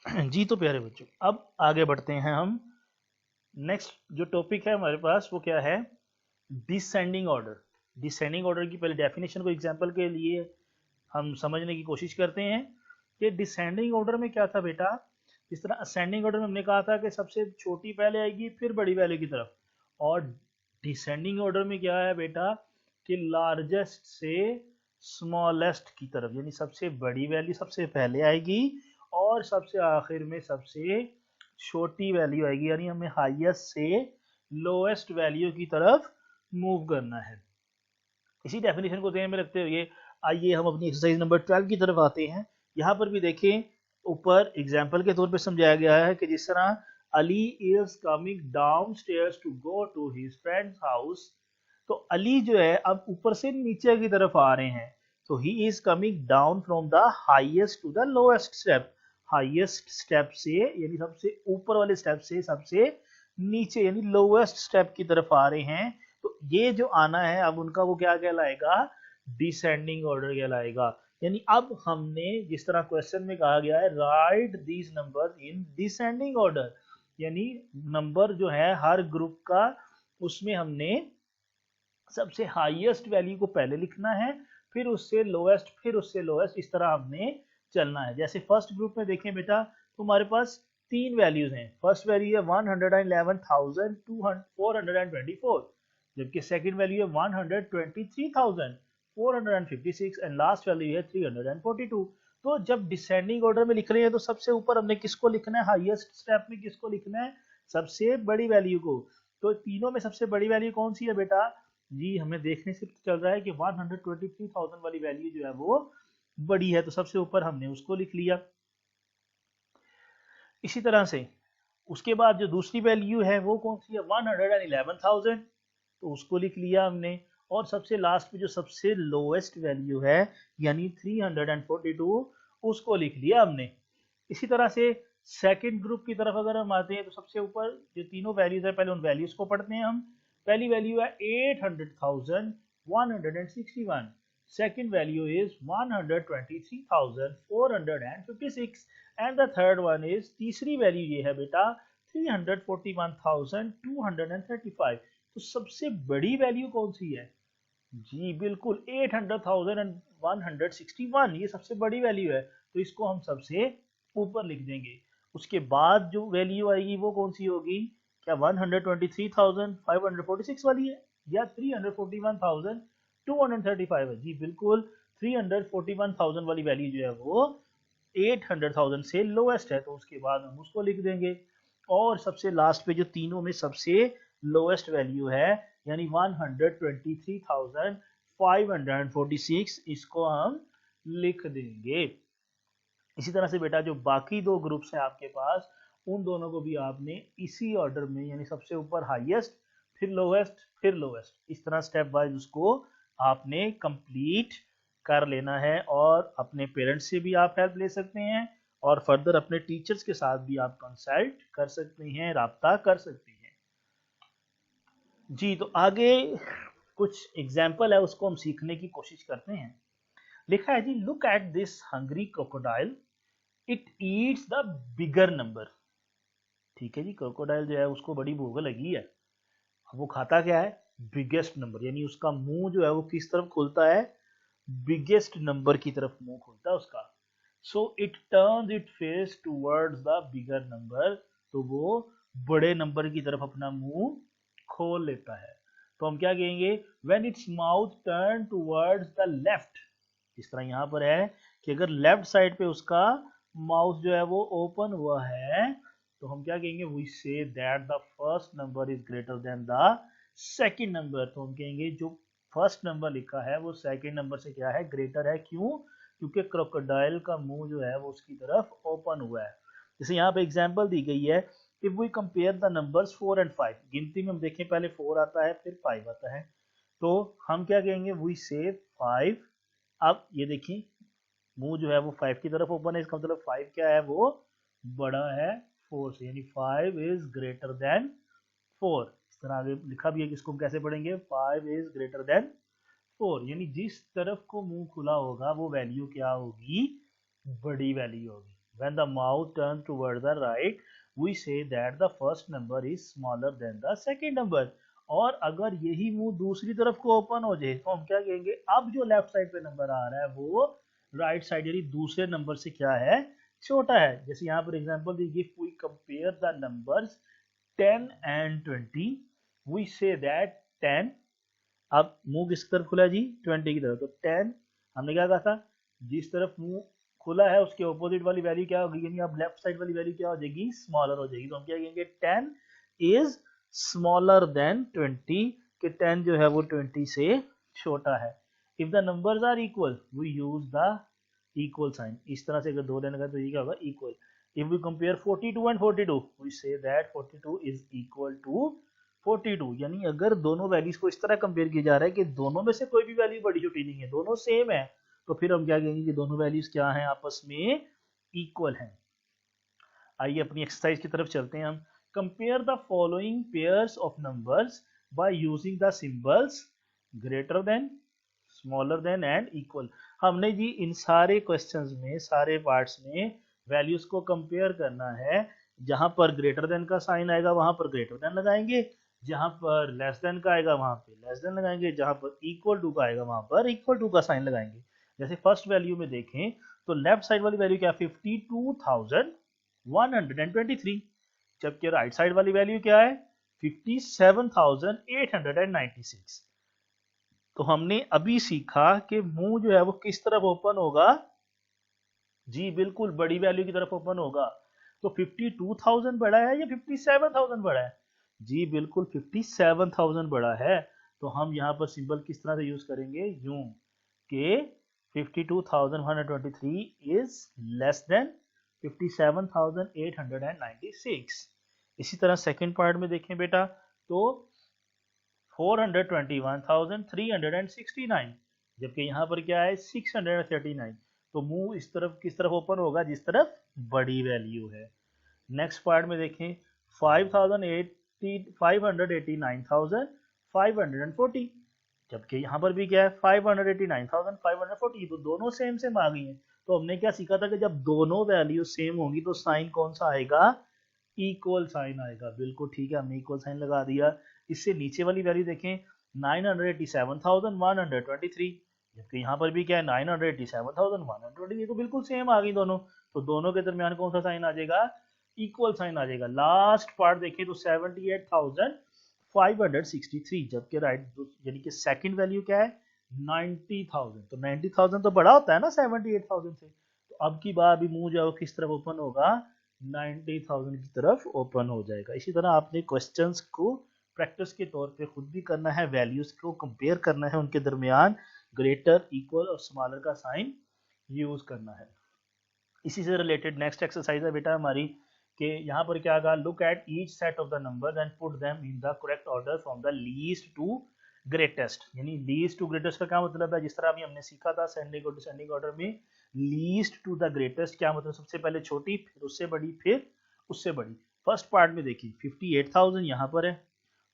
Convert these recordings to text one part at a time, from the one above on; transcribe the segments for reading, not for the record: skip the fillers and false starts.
जी तो प्यारे बच्चों, अब आगे बढ़ते हैं हम। नेक्स्ट जो टॉपिक है हमारे पास वो क्या है? Descending order. डिसेंडिंग ऑर्डर की पहले डेफिनेशन को एग्जांपल के लिए हम समझने की कोशिश करते हैं कि डिसेंडिंग ऑर्डर में क्या था बेटा। जिस तरह असेंडिंग ऑर्डर में हमने कहा था कि सबसे छोटी पहले आएगी फिर बड़ी वैल्यू की तरफ, और डिसेंडिंग ऑर्डर में क्या है बेटा कि लार्जेस्ट से स्मॉलेस्ट की तरफ, यानी सबसे बड़ी वैल्यू सबसे पहले आएगी और सबसे आखिर में सबसे छोटी वैल्यू आएगी, यानी हमें हाईएस्ट से लोएस्ट वैल्यू की तरफ मूव करना है। इसी डेफिनेशन को ध्यान में रखते हुए आइए हम अपनी एक्सरसाइज नंबर 12 की तरफ आते हैं। यहाँ पर भी देखें, ऊपर एग्जाम्पल के तौर पर समझाया गया है कि जिस तरह Ali is coming down stairs to go to his friend's house, तो अली जो है अब ऊपर से नीचे की तरफ आ रहे हैं, तो he is coming down from the highest to the lowest step. Highest step से यानी सबसे ऊपर वाले स्टेप से सबसे नीचे यानी लोएस्ट स्टेप की तरफ आ रहे हैं, तो ये जो आना है अब उनका वो क्या कहलाएगा? डिसेंडिंग ऑर्डर कहलाएगा। यानी अब हमने जिस तरह क्वेश्चन में कहा गया है right these number in descending order, यानी नंबर जो है हर ग्रुप का उसमें हमने सबसे हाईएस्ट वैल्यू को पहले लिखना है, फिर उससे लोएस्ट, फिर उससे लोएस्ट, इस तरह हमने चलना है। जैसे फर्स्ट ग्रुप में देखें बेटा तो हमारे पास तीन वैल्यूज हैं। फर्स्ट वैल्यू है 111,424, जबकि सेकंड वैल्यू है 123,456 एंड लास्ट वैल्यू है 342। तो जब डिसेंडिंग ऑर्डर में लिख रहे हैं तो सबसे ऊपर हमने किसको लिखना है? हाईएस्ट स्टेप में किसको लिखना है? सबसे बड़ी वैल्यू को। तो तीनों में सबसे बड़ी वैल्यू कौन सी है बेटा? जी हमें देखने से चल रहा है कि 123,000 वाली वैल्यू जो है वो बड़ी है, तो सबसे ऊपर हमने उसको लिख लिया। इसी तरह से उसके बाद जो दूसरी वैल्यू है वो कौन सी है? 111,000, तो उसको लिख लिया हमने। और सबसे लास्ट में जो सबसे लोएस्ट वैल्यू है यानी 342, उसको लिख लिया हमने। इसी तरह से सेकंड ग्रुप की तरफ अगर हम आते हैं तो सबसे ऊपर जो तीनों वैल्यूज है पहले उन वैल्यूज को पढ़ते हैं हम। पहली वैल्यू है 800,161, second value is 123,456 and the third one is, तीसरी वैल्यू ये है बेटा 341,235। तो सबसे बड़ी वैल्यू कौन सी है? जी बिल्कुल 800,161, ये सबसे बड़ी वैल्यू है, तो इसको हम सबसे ऊपर लिख देंगे। उसके बाद जो वैल्यू आएगी वो कौन सी होगी? क्या 123,546 वाली है या 341,235 है? जी बिल्कुल 341,000 वाली वैल्यू जो है वो 800,000 से लोएस्ट है, तो उसके बाद हम उसको लिख देंगे। और सबसे लास्ट पे जो तीनों में सबसे लोएस्ट वैल्यू है यानी 123,546, इसको हम लिख देंगे। इसी तरह से बेटा जो बाकी दो ग्रुप्स हैं आपके पास, उन दोनों को भी आपने इसी ऑर्डर में यानी सबसे ऊपर हाईएस्ट, फिर लोएस्ट, फिर लोएस्ट, इस तरह स्टेप वाइज उसको आपने कंप्लीट कर लेना है। और अपने पेरेंट्स से भी आप हेल्प ले सकते हैं और फर्दर अपने टीचर्स के साथ भी आप कंसल्ट कर सकते हैं, राब्ता कर सकते हैं। जी तो आगे कुछ एग्जाम्पल है उसको हम सीखने की कोशिश करते हैं। लिखा है जी, look at this hungry crocodile, it eats the bigger number. ठीक है जी, क्रोकोडाइल जो है उसको बड़ी भूख लगी है, अब वो खाता क्या है? बिगेस्ट नंबर, यानी उसका मुंह जो है वो किस तरफ खुलता है? बिगेस्ट नंबर की तरफ मुंह खुलता है उसका। So it turns it face towards the bigger number, तो वो बड़े नंबर की तरफ अपना मुंह खोल लेता है। तो हम क्या कहेंगे? When its mouth turn towards the left, इस तरह यहाँ पर है कि अगर लेफ्ट साइड पे उसका माउथ जो है वो ओपन हुआ है, तो हम क्या कहेंगे? We say that the first number is greater than the second number. तो हम कहेंगे जो फर्स्ट नंबर लिखा है वो सेकंड नंबर से क्या है? ग्रेटर है। क्यों? क्योंकि क्रोकोडाइल का मुंह जो है वो उसकी तरफ ओपन हुआ है। जैसे यहाँ पे एग्जांपल दी गई है, if we compare the numbers 4 and 5, गिनती में हम देखें पहले 4 आता है फिर 5 आता है, तो हम क्या कहेंगे? वी से 5। अब ये देखिए मुंह जो है वो 5 की तरफ ओपन है, इसका मतलब 5 क्या है? वो बड़ा है 4 से, यानी 5 इज ग्रेटर देन 4। इस तरह आगे लिखा भी है कि इसको हम कैसे पढ़ेंगे? 5 इज ग्रेटर देन 4, यानी जिस तरफ को मुंह खुला होगा वो वैल्यू क्या होगी? बड़ी वैल्यू होगी। When the mouth turns towards the right, we say that the first number is smaller than the second number. और अगर यही मुंह दूसरी तरफ को ओपन हो जाए तो हम क्या कहेंगे, अब जो लेफ्ट साइड पे नंबर आ रहा है वो राइट साइड यानी दूसरे नंबर से क्या है, छोटा है. जैसे यहाँ पर एग्जांपल दी, if we compare the numbers 10 and 20, we say that 10, अब मुंह किस तरफ खुला है जी, 20 की तरफ. तो 10 हमने क्या कहा था, जिस तरफ मुंह खुला है उसके ऑपोजिट वाली वैल्यू क्या होगी, यानी अब लेफ्ट साइड वाली वैल्यू क्या हो जाएगी, स्मॉलर हो जाएगी. तो हम क्या कहेंगे, 10 इज स्मॉलर देन 20, कि 10 जो है वो 20 से छोटा है. If the numbers are equal we use the equal sign. इस तरह से अगर दो लेने का तो ये क्या होगा, equal. If we compare 42 and 42, we say that 42 is equal to 42. यानी अगर दोनों वैल्यूज को इस तरह कंपेयर किया जा रहा है कि दोनों में से कोई भी वैल्यू बड़ी छोटी नहीं है, दोनों सेम है, तो फिर हम क्या कहेंगे कि दोनों वैल्यूज क्या हैं, आपस में इक्वल हैं. आइए अपनी एक्सरसाइज की तरफ चलते हैं हम. Compare the following pairs of numbers by using the symbols greater than, smaller than and equal. हमने जी इन सारे क्वेश्चंस में, सारे पार्ट्स में वैल्यूज को कंपेयर करना है. जहां पर ग्रेटर देन का साइन आएगा वहां पर ग्रेटर देन लगाएंगे, जहां पर लेस देन का आएगा वहां पे लेस देन लगाएंगे, जहां पर इक्वल टू का आएगा वहां पर इक्वल टू का साइन लगाएंगे. जैसे फर्स्ट वैल्यू में देखें तो लेफ्ट साइड वाली वैल्यू क्या है, 52,123, जबकि राइट साइड वाली वैल्यू क्या है, 57,896. तो हमने अभी सीखा कि मुंह जो है वो किस तरफ ओपन होगा, जी बिल्कुल बड़ी वैल्यू की तरफ ओपन होगा. तो 52,000 बड़ा है या 57,000 बड़ा है, जी बिल्कुल 57,000 बड़ा है. तो हम यहाँ पर सिंबल किस तरह से यूज करेंगे, यूं के 52,123 is less than 57,896. इसी तरह सेकंड पार्ट में देखें बेटा तो 421,369, जबकि यहाँ पर क्या है 639. तो मुंह इस तरफ किस तरफ ओपन होगा, जिस तरफ बड़ी वैल्यू है. नेक्स्ट पार्ट में देखें 589,540, जबकि यहाँ पर भी क्या है 589,540. तो दोनों सेम सेम आ गई हैं. तो हमने क्या सीखा था कि जब दोनों वैल्यू सेम होंगी तो साइन कौन सा आएगा, इक्वल साइन आएगा. बिल्कुल ठीक है, हमने इक्वल साइन लगा दिया. इससे नीचे वाली वैल्यू देखें 987,123, जबकि यहाँ पर भी क्या है 987,123. तो बिल्कुल सेम आ गई दोनों. तो दोनों के दरमियान कौन सा साइन आ जाएगा, इक्वल साइन आ जाएगा. लास्ट पार्ट देखें तो 78,563, जबकि राइट यानी कि सेकंड वैल्यू क्या है 90,000. तो 90,000 तो बड़ा होता है ना 78,000 से. तो अब की बार भी मुंह जो किस तरफ ओपन होगा, 90,000 की तरफ ओपन हो जाएगा. इसी तरह आपने क्वेश्चंस को प्रैक्टिस के तौर पे खुद भी करना है, वैल्यूज को कंपेयर करना है, उनके दरमियान ग्रेटर, इक्वल और स्मॉलर का साइन यूज करना है. इसी से रिलेटेड नेक्स्ट एक्सरसाइज है बेटा हमारी कि यहाँ पर क्या कहा, look at each set of the numbers and put them in the correct order from the least to greatest. यानी लीस्ट टू ग्रेटेस्ट का क्या मतलब है, जिस तरह अभी हमने सीखा था सेंडिंग और डिसेंडिंग ऑर्डर में, लीस्ट टू द ग्रेटेस्ट क्या मतलब, सबसे पहले छोटी, फिर उससे बड़ी, फिर उससे बड़ी. फर्स्ट पार्ट में देखिए 58,000 यहाँ पर है,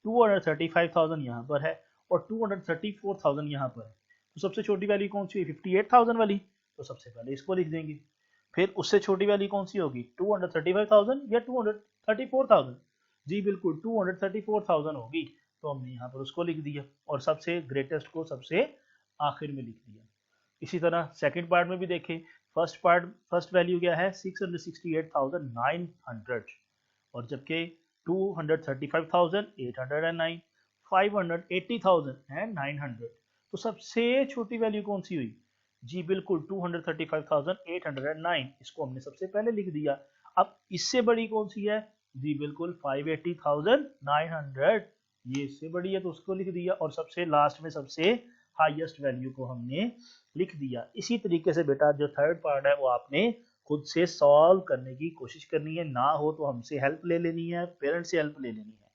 235,000 यहाँ पर है और 234,000 यहाँ पर है. तो सबसे छोटी वैल्यू कौन सी है, 58,000 वाली. तो सबसे पहले इसको लिख देंगे. फिर उससे छोटी वैल्यू कौन सी होगी, 235,000 या 234,000, जी बिल्कुल 234,000 होगी. तो हमने यहाँ पर उसको लिख दिया और सबसे ग्रेटेस्ट को सबसे आखिर में लिख दिया. इसी तरह सेकंड पार्ट में भी देखें, फर्स्ट वैल्यू क्या है 668,900 और जबकि 235,809, 580,900. तो सबसे छोटी वैल्यू कौन सी हुई, जी बिल्कुल 235,809. इसको हमने सबसे पहले लिख दिया. अब इससे बड़ी कौन सी है, जी बिल्कुल 580,900, ये इससे बड़ी है तो उसको लिख दिया और सबसे लास्ट में सबसे हाईएस्ट वैल्यू को हमने लिख दिया. इसी तरीके से बेटा जो थर्ड पार्ट है वो आपने खुद से सॉल्व करने की कोशिश करनी है, ना हो तो हमसे हेल्प ले लेनी है, पेरेंट्स से हेल्प ले लेनी है.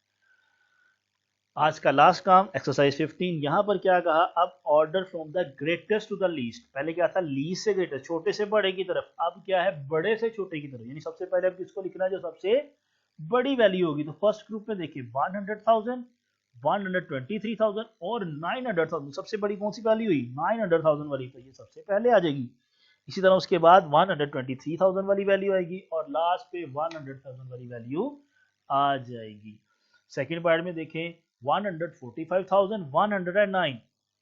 आज का लास्ट काम एक्सरसाइज 15. यहाँ पर क्या कहा, अब order from the greatest to the least. पहले क्या था, लीस्ट से ग्रेटेस्ट, छोटे से बड़े की तरफ. अब क्या है, बड़े से छोटे की तरफ. यानी सबसे पहले अब किसको लिखना है, जो सबसे बड़ी वैल्यू होगी. तो फर्स्ट ग्रुप में देखिए 100,000, 123,000 और 900,000. सबसे बड़ी कौन सी वैल्यू हुई, 900,000 वाली. तो ये सबसे पहले आ जाएगी. इसी तरह उसके बाद 123,000 वाली वैल्यू आएगी और लास्ट पे 100,000 वाली वैल्यू आ जाएगी। सेकंड पार्ट में देखें 145,109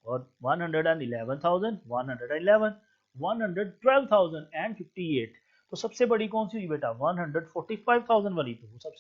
और 111,111, 112,058। तो सबसे बड़ी कौन सी हुई बेटा 145,000 वाली, तो वो सबसे